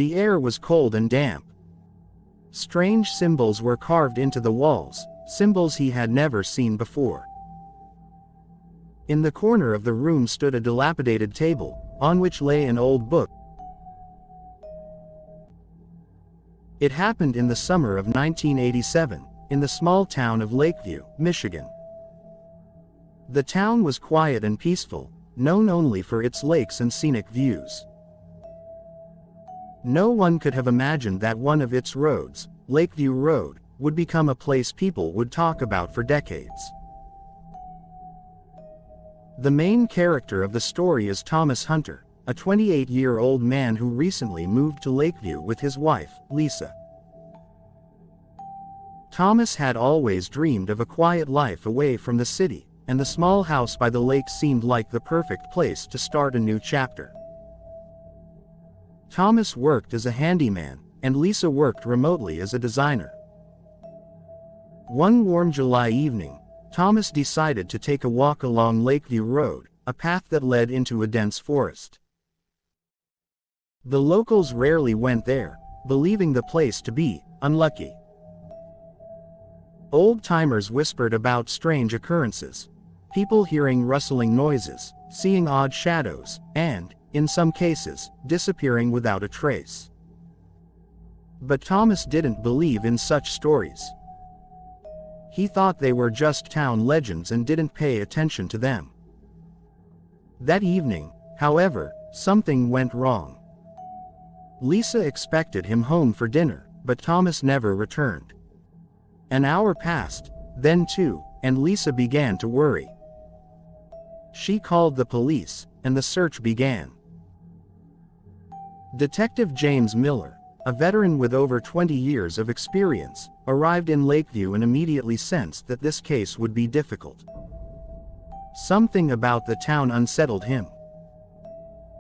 The air was cold and damp. Strange symbols were carved into the walls, symbols he had never seen before. In the corner of the room stood a dilapidated table, on which lay an old book. It happened in the summer of 1987, in the small town of Lakeview, Michigan. The town was quiet and peaceful, known only for its lakes and scenic views. No one could have imagined that one of its roads, Lakeview Road, would become a place people would talk about for decades. The main character of the story is Thomas Hunter, a 28-year-old man who recently moved to Lakeview with his wife, Lisa. Thomas had always dreamed of a quiet life away from the city, and the small house by the lake seemed like the perfect place to start a new chapter. Thomas worked as a handyman, and Lisa worked remotely as a designer. One warm July evening, Thomas decided to take a walk along Lakeview Road, a path that led into a dense forest. The locals rarely went there, believing the place to be unlucky. Old-timers whispered about strange occurrences, people hearing rustling noises, seeing odd shadows, and, in some cases, disappearing without a trace. But Thomas didn't believe in such stories. He thought they were just town legends and didn't pay attention to them. That evening, however, something went wrong. Lisa expected him home for dinner, but Thomas never returned. An hour passed, then two, and Lisa began to worry. She called the police, and the search began. Detective James Miller, a veteran with over 20 years of experience, arrived in Lakeview and immediately sensed that this case would be difficult. Something about the town unsettled him.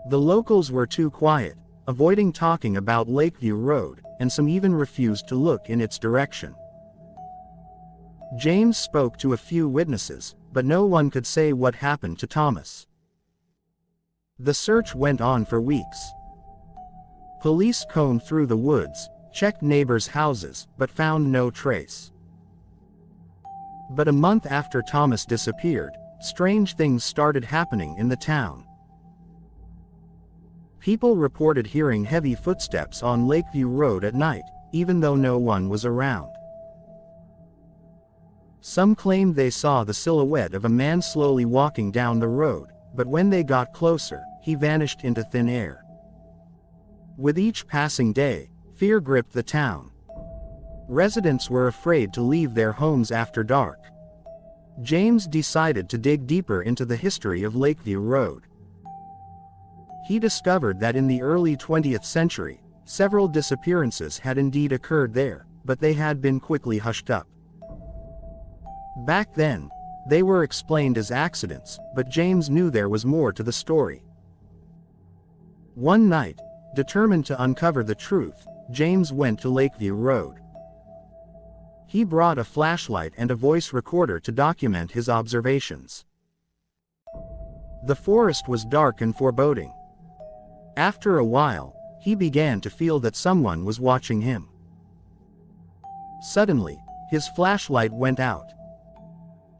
The locals were too quiet, avoiding talking about Lakeview Road, and some even refused to look in its direction. James spoke to a few witnesses, but no one could say what happened to Thomas. The search went on for weeks. Police combed through the woods, checked neighbors' houses, but found no trace. But a month after Thomas disappeared, strange things started happening in the town. People reported hearing heavy footsteps on Lakeview Road at night, even though no one was around. Some claimed they saw the silhouette of a man slowly walking down the road, but when they got closer, he vanished into thin air. With each passing day, fear gripped the town. Residents were afraid to leave their homes after dark. James decided to dig deeper into the history of Lakeview Road. He discovered that in the early 20th century, several disappearances had indeed occurred there, but they had been quickly hushed up. Back then, they were explained as accidents, but James knew there was more to the story. One night, determined to uncover the truth, James went to Lakeview Road. He brought a flashlight and a voice recorder to document his observations. The forest was dark and foreboding. After a while, he began to feel that someone was watching him. Suddenly, his flashlight went out.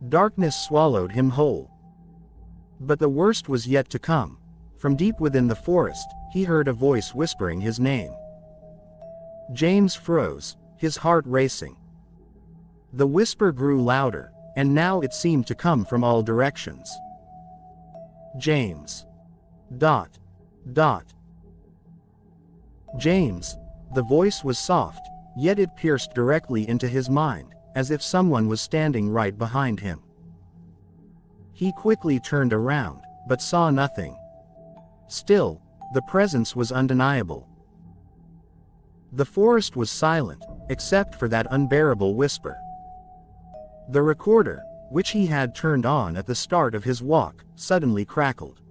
Darkness swallowed him whole. But the worst was yet to come. From deep within the forest, he heard a voice whispering his name. James froze, his heart racing. The whisper grew louder, and now it seemed to come from all directions. James. ... James. The voice was soft, yet it pierced directly into his mind, as if someone was standing right behind him. He quickly turned around, but saw nothing. Still, the presence was undeniable. The forest was silent, except for that unbearable whisper. The recorder, which he had turned on at the start of his walk, suddenly crackled.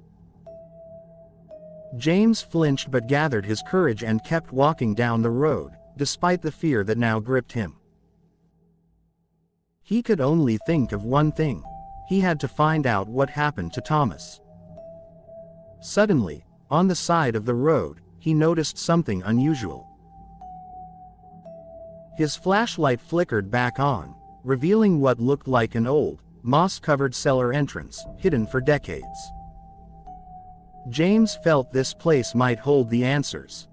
James flinched but gathered his courage and kept walking down the road, despite the fear that now gripped him. He could only think of one thing. He had to find out what happened to Thomas. Suddenly, on the side of the road, he noticed something unusual. His flashlight flickered back on, revealing what looked like an old, moss-covered cellar entrance, hidden for decades. James felt this place might hold the answers.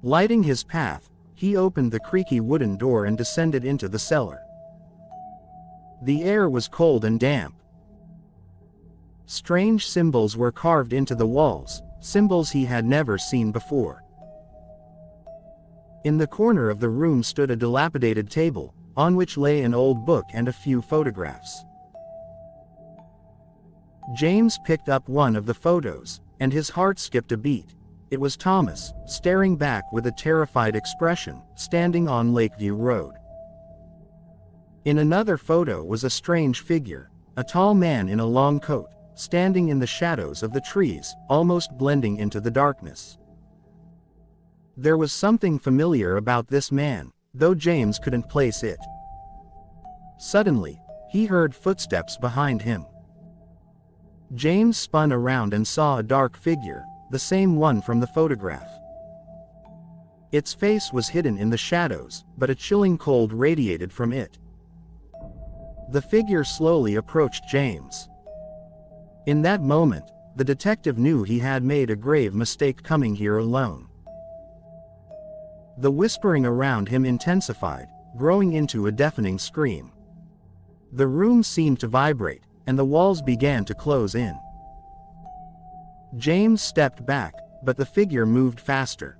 Lighting his path, he opened the creaky wooden door and descended into the cellar. The air was cold and damp. Strange symbols were carved into the walls, symbols he had never seen before. In the corner of the room stood a dilapidated table, on which lay an old book and a few photographs. James picked up one of the photos, and his heart skipped a beat. It was Thomas, staring back with a terrified expression, standing on Lakeview Road. In another photo was a strange figure, a tall man in a long coat, standing in the shadows of the trees, almost blending into the darkness. There was something familiar about this man, though James couldn't place it. Suddenly, he heard footsteps behind him. James spun around and saw a dark figure, the same one from the photograph. Its face was hidden in the shadows, but a chilling cold radiated from it. The figure slowly approached James. In that moment, the detective knew he had made a grave mistake coming here alone. The whispering around him intensified, growing into a deafening scream. The room seemed to vibrate, and the walls began to close in. James stepped back, but the figure moved faster.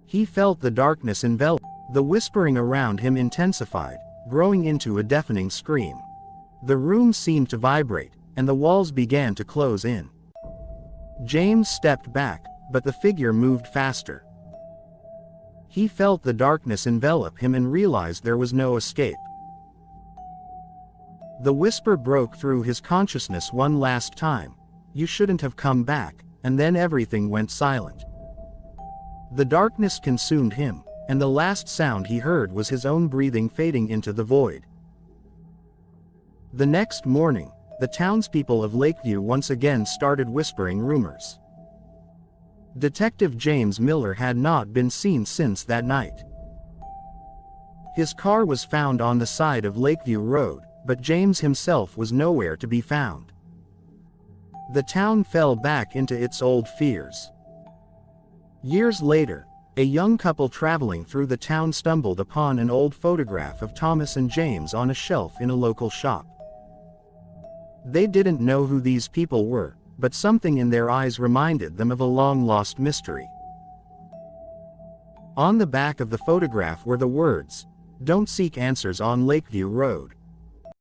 He felt the darkness envelop. The whispering around him intensified, growing into a deafening scream. The room seemed to vibrate, and the walls began to close in. James stepped back, but the figure moved faster. He felt the darkness envelop him and realized there was no escape. The whisper broke through his consciousness one last time. "You shouldn't have come back," and then everything went silent. The darkness consumed him, and the last sound he heard was his own breathing fading into the void. The next morning, the townspeople of Lakeview once again started whispering rumors. Detective James Miller had not been seen since that night. His car was found on the side of Lakeview Road, but James himself was nowhere to be found. The town fell back into its old fears. Years later, a young couple traveling through the town stumbled upon an old photograph of Thomas and James on a shelf in a local shop. They didn't know who these people were, but something in their eyes reminded them of a long-lost mystery. On the back of the photograph were the words, "Don't seek answers on Lakeview Road."